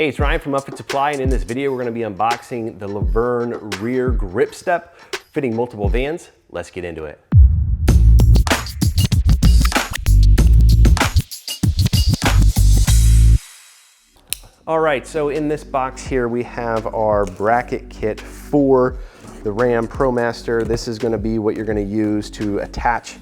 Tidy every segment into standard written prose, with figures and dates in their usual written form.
Hey, it's Ryan from Upfit Supply, and in this video, we're gonna be unboxing the Luverne Rear Grip Step, fitting multiple vans. Let's get into it. All right, so in this box here, we have our bracket kit for the RAM ProMaster. This is gonna be what you're gonna use to attach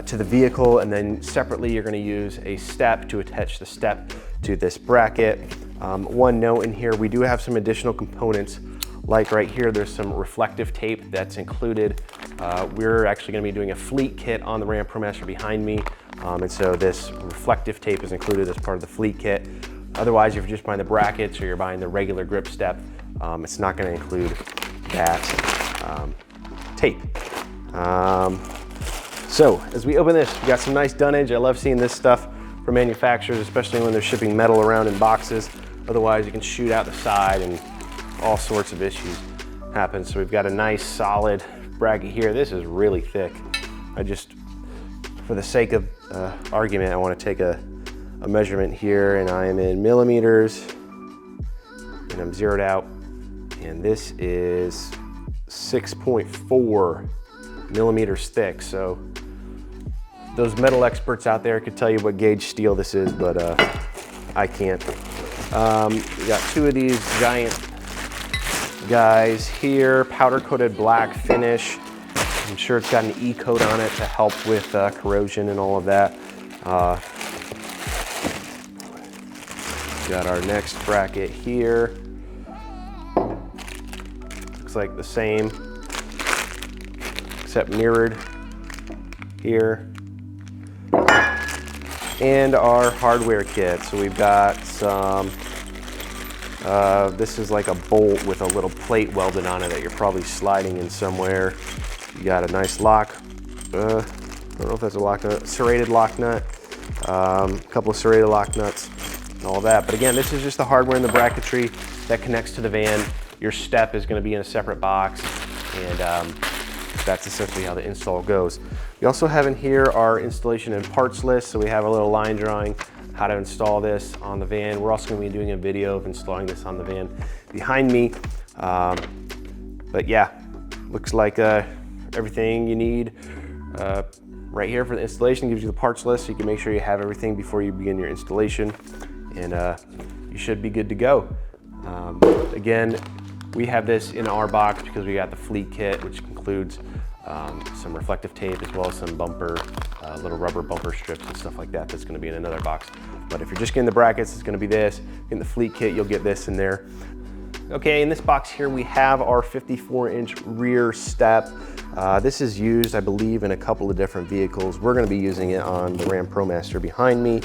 to the vehicle, and then separately, you're gonna use a step to attach the step to this bracket. One note in here, we do have some additional components, like right here, there's some reflective tape that's included. We're actually gonna be doing a fleet kit on the RAM ProMaster behind me, and so this reflective tape is included as part of the fleet kit. Otherwise, if you're just buying the brackets or you're buying the regular grip step, it's not gonna include that tape. So as we open this, we got some nice dunnage. I love seeing this stuff from manufacturers, especially when they're shipping metal around in boxes. Otherwise, you can shoot out the side and all sorts of issues happen. So we've got a nice solid bracket here. This is really thick. For the sake of argument, I want to take a measurement here, and I am in millimeters, and I'm zeroed out, and this is 6.4 millimeters thick. So those metal experts out there could tell you what gauge steel this is, but I can't. We got two of these giant guys here, powder coated black finish. I'm sure it's got an E coat on it to help with corrosion and all of that. Got our next bracket here. Looks like the same, except mirrored here. And our hardware kit. So we've got some, this is like a bolt with a little plate welded on it that you're probably sliding in somewhere. You got a nice lock. I don't know if that's a lock nut, serrated lock nut. A couple of serrated lock nuts and all that. But again, this is just the hardware and the bracketry that connects to the van. Your step is gonna be in a separate box, and that's essentially how the install goes. We also have in here our installation and parts list. So we have a little line drawing how to install this on the van. We're also gonna be doing a video of installing this on the van behind me. But yeah, looks like everything you need right here for the installation. Gives you the parts list so you can make sure you have everything before you begin your installation, and you should be good to go. Again, we have this in our box because we got the fleet kit, which includes some reflective tape as well as some bumper, little rubber bumper strips and stuff like that. That's gonna be in another box. But if you're just getting the brackets, it's gonna be this. In the fleet kit, you'll get this in there. Okay, in this box here, we have our 54-inch rear step. This is used, I believe, in a couple of different vehicles. We're gonna be using it on the RAM ProMaster behind me.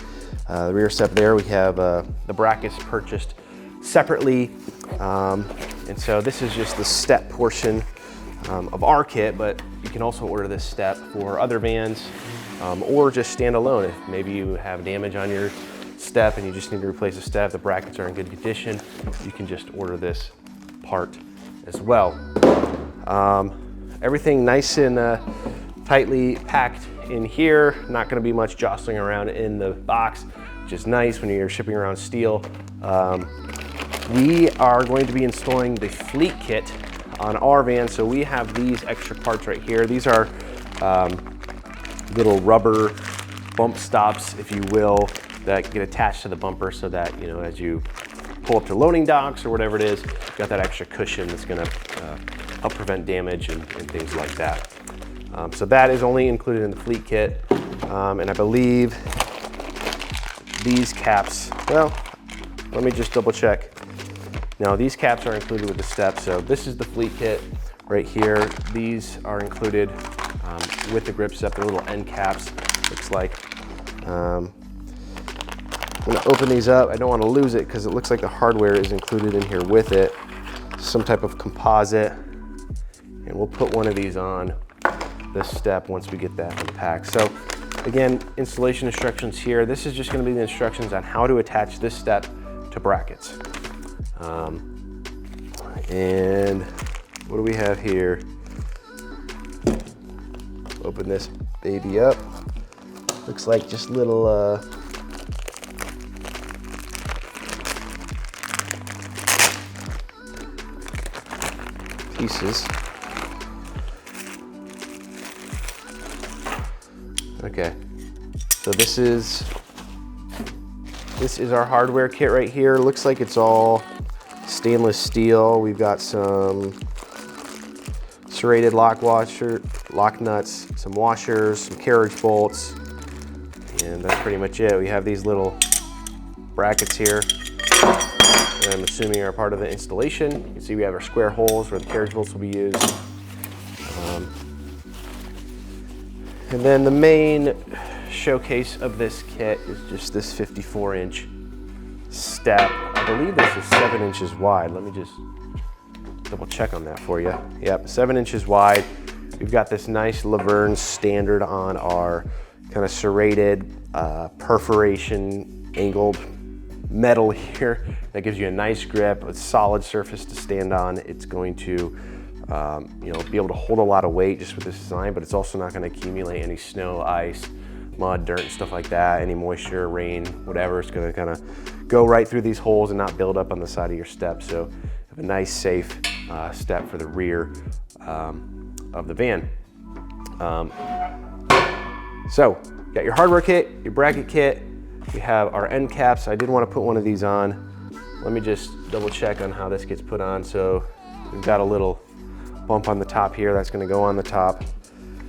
The rear step there, we have the brackets purchased separately. And so this is just the step portion of our kit, but you can also order this step for other vans or just stand alone. If maybe you have damage on your step and you just need to replace the step, the brackets are in good condition, you can just order this part as well. Everything nice and tightly packed in here. Not gonna be much jostling around in the box, which is nice when you're shipping around steel. We are going to be installing the fleet kit on our van, so we have these extra parts right here. These are little rubber bump stops, if you will, that get attached to the bumper so that, you know, as you pull up to loading docks or whatever it is, you've got that extra cushion that's gonna help prevent damage and things like that. So that is only included in the fleet kit. And I believe these caps, well, let me just double check. Now these caps are included with the step. So this is the fleet kit right here. These are included with the grip step, the little end caps, looks like. I'm gonna open these up. I don't wanna lose it because it looks like the hardware is included in here with it. Some type of composite. And we'll put one of these on this step once we get that unpacked. So again, installation instructions here. This is just gonna be the instructions on how to attach this step to brackets. And what do we have here? Open this baby up. Looks like just little pieces. Okay, so this is our hardware kit right here. Looks like it's all stainless steel. We've got some serrated lock nuts, some washers, some carriage bolts, and that's pretty much it. We have these little brackets here that I'm assuming are part of the installation. You can see we have our square holes where the carriage bolts will be used. And then the main showcase of this kit is just this 54-inch step. I believe this is 7 inches wide. Let me just double check on that for you. Yep, 7 inches wide. We've got this nice Luverne standard on our kind of serrated perforation angled metal here. That gives you a nice grip, a solid surface to stand on. It's going to be able to hold a lot of weight just with this design, but it's also not going to accumulate any snow, ice, mud, dirt, and stuff like that, any moisture, rain, whatever. It's going to kind of go right through these holes and not build up on the side of your step. So have a nice, safe step for the rear of the van. So you got your hardware kit, your bracket kit. We have our end caps. I did want to put one of these on. Let me just double check on how this gets put on. So we've got a little bump on the top here that's going to go on the top,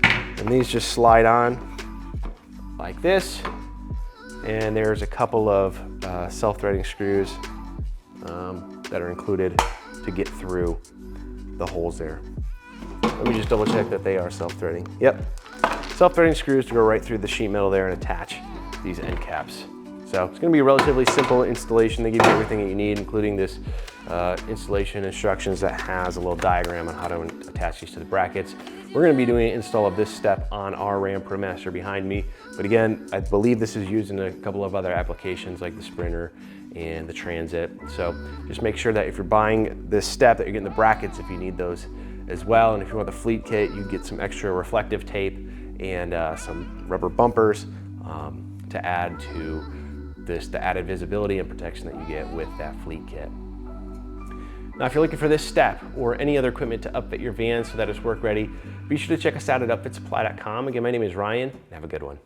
and these just slide on like this, and there's a couple of self-threading screws that are included to get through the holes there. Let me just double check that they are self-threading. Yep, self-threading screws to go right through the sheet metal there and attach these end caps. So it's going to be a relatively simple installation. They give you everything that you need, including this installation instructions that has a little diagram on how to attach these to the brackets. We're going to be doing an install of this step on our RAM ProMaster behind me. But again, I believe this is used in a couple of other applications like the Sprinter and the Transit. So just make sure that if you're buying this step that you're getting the brackets if you need those as well. And if you want the fleet kit, you get some extra reflective tape and some rubber bumpers to add to the added visibility and protection that you get with that fleet kit. Now, if you're looking for this step or any other equipment to upfit your van so that it's work ready, be sure to check us out at upfitsupply.com. Again, my name is Ryan. Have a good one.